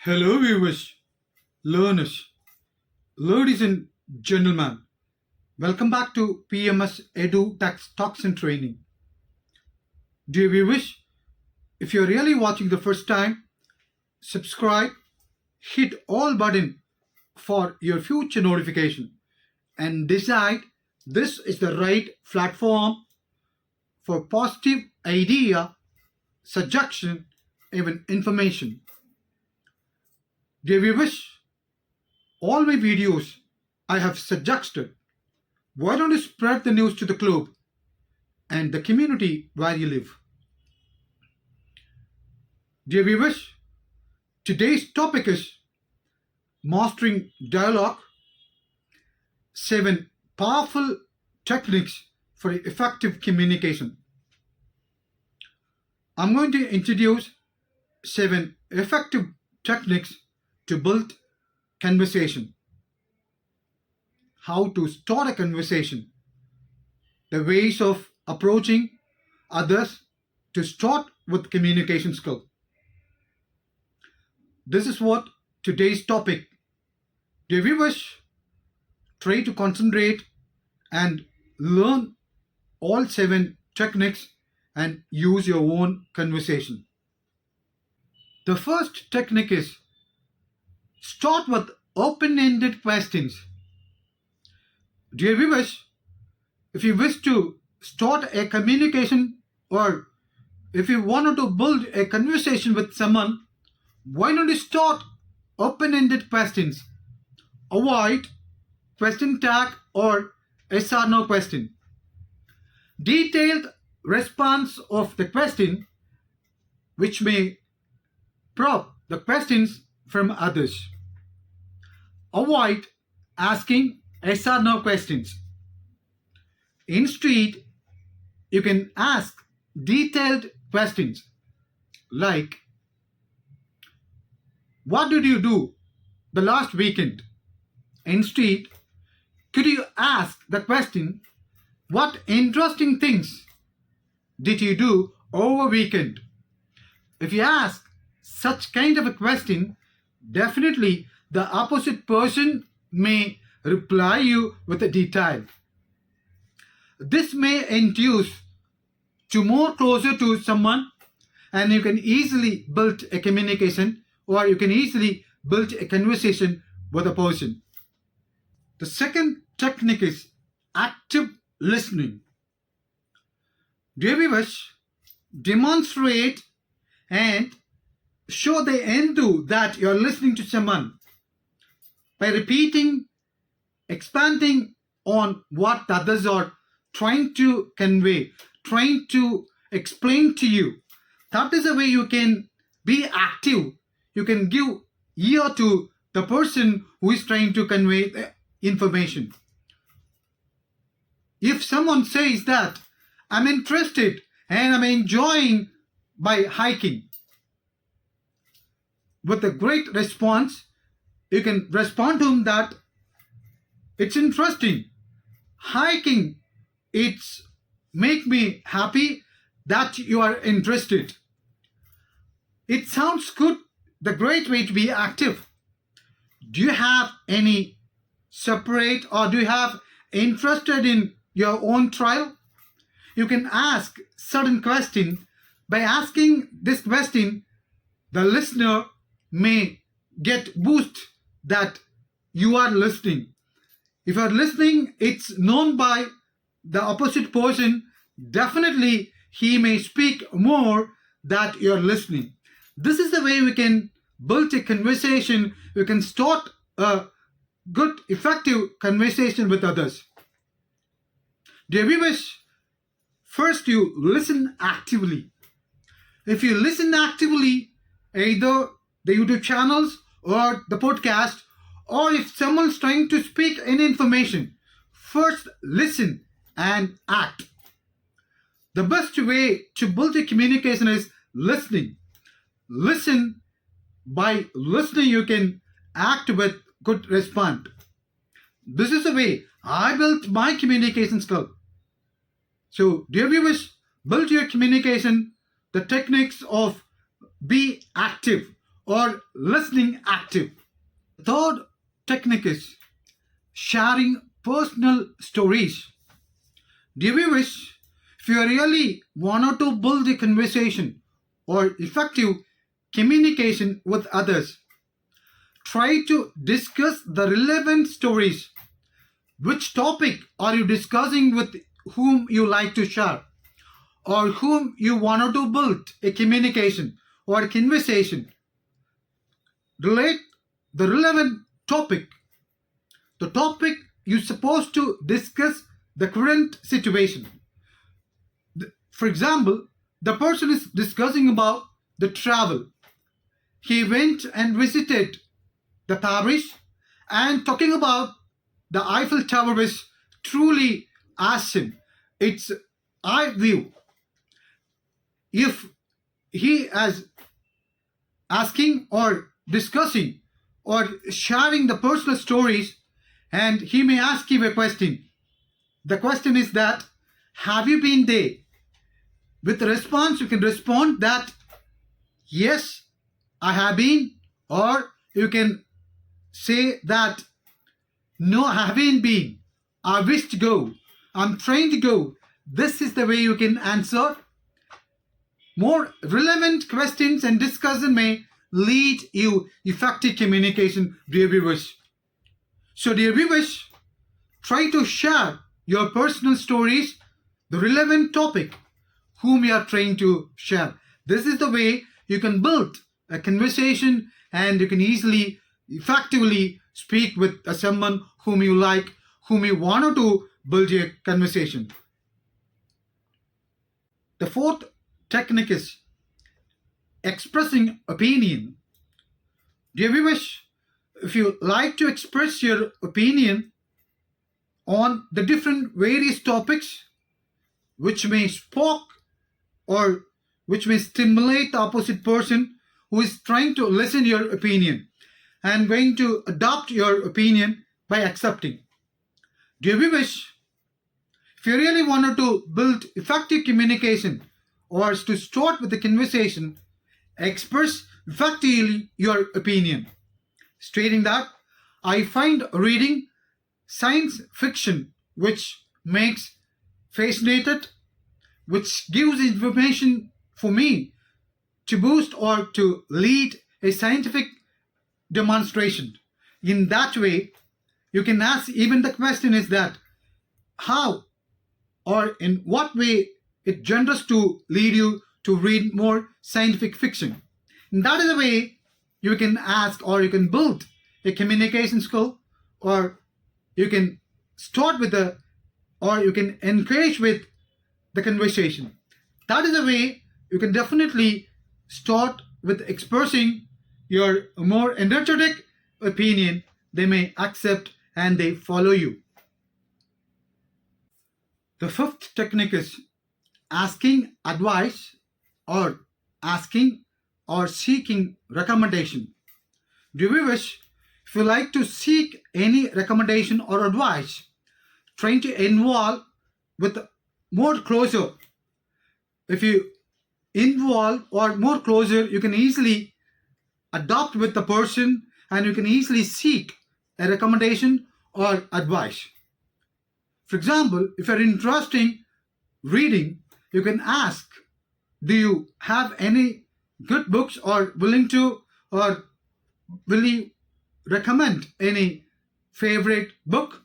Hello, viewers, learners, ladies and gentlemen. Welcome back to PMS Edu Tax Talks and Training. Dear viewers, if you're really watching the first time, subscribe, hit all button for your future notification, and decide this is the right platform for positive idea, suggestion, even information. Dear viewers, all my videos I have suggested. Why don't you spread the news to the globe and the community where you live? Dear viewers, today's topic is mastering dialogue, 7 powerful techniques for effective communication. I'm going to introduce 7 effective techniques to build conversation. How to start a conversation. The ways of approaching others to start with communication skill. This is what today's topic. Dear viewers, try to concentrate and learn all 7 techniques and use your own conversation. The first technique is start with open-ended questions. Dear viewers, if you wish to start a communication or if you wanted to build a conversation with someone, why don't you start open-ended questions? Avoid question tag or yes or no question. Detailed response of the question which may probe the questions from others. Avoid asking yes or no questions. Instead, you can ask detailed questions like, what did you do the last weekend? Instead, could you ask the question, what interesting things did you do over weekend? If you ask such kind of a question, definitely the opposite person may reply you with a detail. This may induce to more closer to someone, and you can easily build a communication or you can easily build a conversation with a person. The second technique is active listening. Dear viewers, demonstrate and show the enthuse that you're listening to someone by repeating, expanding on what the others are trying to convey, trying to explain to you. That is the way you can be active. You can give ear to the person who is trying to convey the information. If someone says that I'm interested and I'm enjoying by hiking, with a great response, you can respond to him that it's interesting. Hiking, it's make me happy that you are interested. It sounds good, the great way to be active. Do you have any separate or do you have interested in your own trial? You can ask certain question. By asking this question, the listener may get boost that you are listening. If you are listening, it's known by the opposite person. Definitely, he may speak more that you are listening. This is the way we can build a conversation. We can start a good, effective conversation with others. Dear viewers, first you listen actively. If you listen actively, either the YouTube channels or the podcast, or if someone's trying to speak any information, first listen and act. The best way to build a communication is listening. Listen. By listening, you can act with good response. This is the way I built my communication skill. So, dear viewers, build your communication, the techniques of be active. or listening active. Third technique is sharing personal stories. Do you wish, if you really wanted to build a conversation or effective communication with others, try to discuss the relevant stories. Which topic are you discussing with whom you like to share or whom you wanted to build a communication or a conversation? Relate the relevant topic, the topic you're supposed to discuss the current situation. For example, the person is discussing about the travel. He went and visited the Paris and talking about the Eiffel Tower is truly awesome. It's eye view. If he is asking or discussing or sharing the personal stories, and he may ask you a question. The question is that, have you been there? With the response, you can respond that, yes, I have been, or you can say that, no, I haven't been. I wish to go. I'm trying to go. This is the way you can answer. More relevant questions and discussion may lead you effective communication, dear viewers. So, dear viewers, try to share your personal stories, the relevant topic, whom you are trying to share. This is the way you can build a conversation and you can easily, effectively speak with someone whom you like, whom you want to build a conversation. The fourth technique is expressing opinion. Dear viewers, if you like to express your opinion on the different various topics which may spark or which may stimulate the opposite person who is trying to listen your opinion and going to adopt your opinion by accepting. Do you wish, if you really wanted to build effective communication or to start with the conversation, express effectively your opinion, stating that I find reading science fiction which makes fascinated, which gives information for me to boost or to lead a scientific demonstration. In that way, you can ask, even the question is that, how or in what way it genders to lead you to read more scientific fiction. And that is the way you can ask or you can build a communication skill, or you can start with the, or you can encourage with the conversation. That is the way you can definitely start with expressing your more energetic opinion. They may accept and they follow you. The fifth technique is asking advice or asking or seeking recommendation. Do you wish, if you like to seek any recommendation or advice, trying to involve with more closer. If you involve or more closer, you can easily adopt with the person and you can easily seek a recommendation or advice. For example, if you're interested in reading, you can ask, do you have any good books or willing to, or will you recommend any favorite book?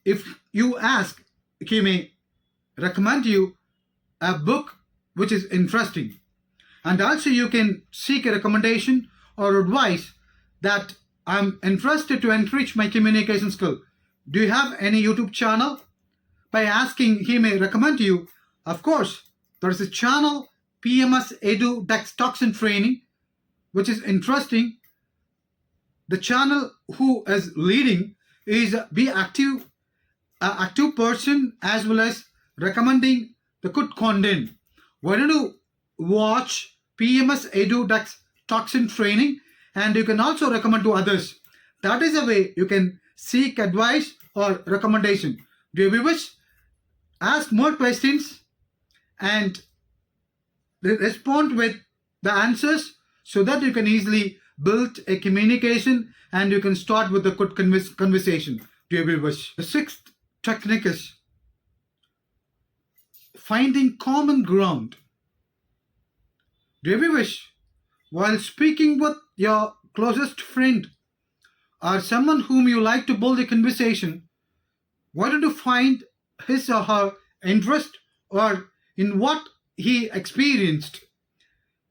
If you ask, he may recommend you a book which is interesting. And also you can seek a recommendation or advice that I'm interested to enrich my communication skill. Do you have any YouTube channel? By asking, he may recommend you. Of course, there is a channel, PMS Edu Toxin Training, which is interesting. The channel who is leading is Be Active, active person, as well as recommending the good content. Why don't you watch PMS Edu Toxin Training, and you can also recommend to others. That is a way you can seek advice or recommendation. Do you wish? Ask more questions and respond with the answers so that you can easily build a communication and you can start with a good conversation, dear viewers. The sixth technique is finding common ground. Dear viewers, while speaking with your closest friend or someone whom you like to build a conversation, why don't you find his or her interest or in what he experienced?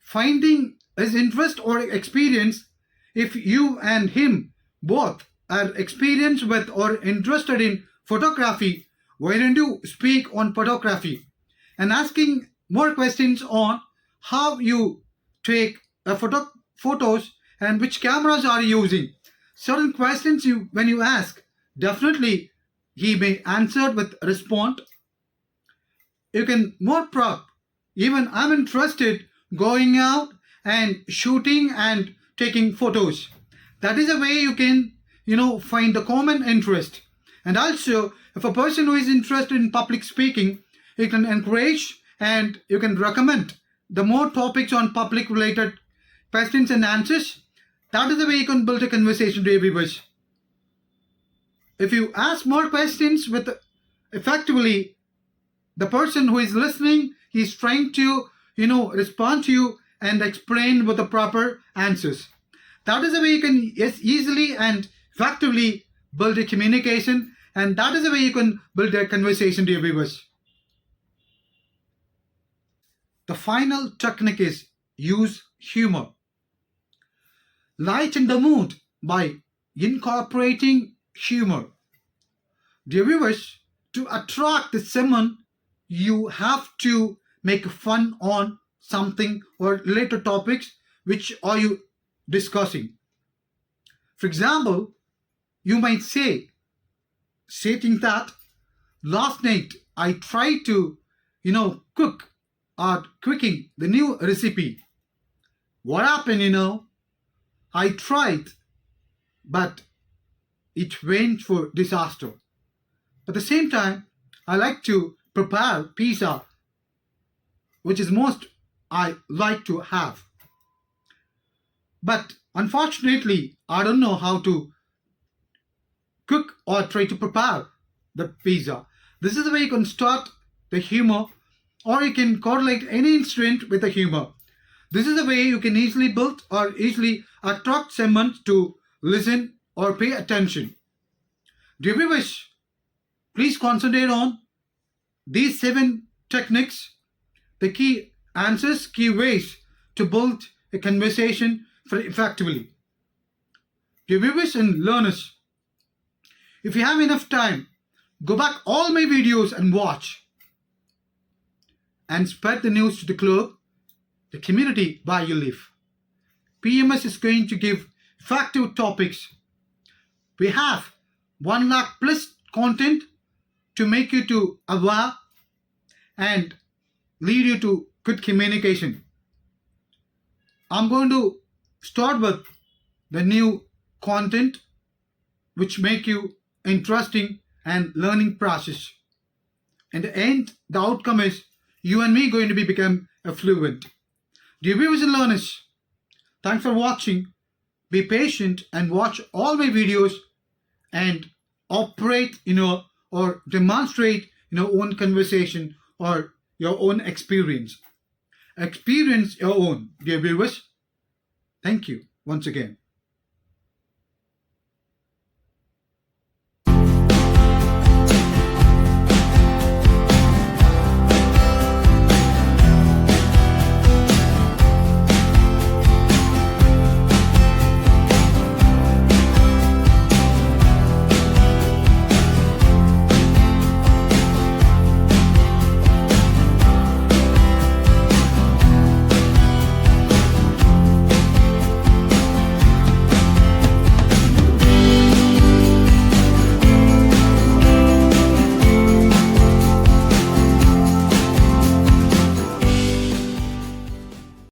Finding his interest or experience, if you and him both are experienced with or interested in photography, why don't you speak on photography and asking more questions on how you take photos and which cameras are you using. Certain questions when you ask, definitely he may answer with response. You can more prop. Even I'm interested going out and shooting and taking photos. That is a way you can, find the common interest. And also, if a person who is interested in public speaking, you can encourage and you can recommend the more topics on public related questions and answers. That is the way you can build a conversation to everybody. If you ask more questions with effectively, the person who is listening, he's trying to, respond to you and explain with the proper answers. That is the way you can easily and effectively build a communication, and that is the way you can build a conversation to your viewers. The final technique is use humor. Lighten the mood by incorporating humor. Dear viewers, to attract someone, you have to make fun on something or related topics which are you discussing. For example, you might say, stating that last night I tried to, cook or cooking the new recipe. What happened, I tried, but it went for disaster. At the same time, I like to prepare pizza, which is most I like to have. But unfortunately, I don't know how to cook or try to prepare the pizza. This is the way you can start the humor, or you can correlate any incident with the humor. This is the way you can easily build or easily attract someone to listen or pay attention. Dear viewers, please concentrate on these 7 techniques, the key answers, key ways to build a conversation effectively. Dear viewers and learners, if you have enough time, go back all my videos and watch. And spread the news to the globe, the community where you live. PMS is going to give effective topics. We have 1 lakh plus content to make you to aware and lead you to good communication. I'm going to start with the new content which make you interesting and learning process. In the end, the outcome is you and me going to become fluent. Dear viewers and learners, thanks for watching. Be patient and watch all my videos and operate, or demonstrate your own conversation or your own experience. Experience your own, dear viewers. Thank you once again.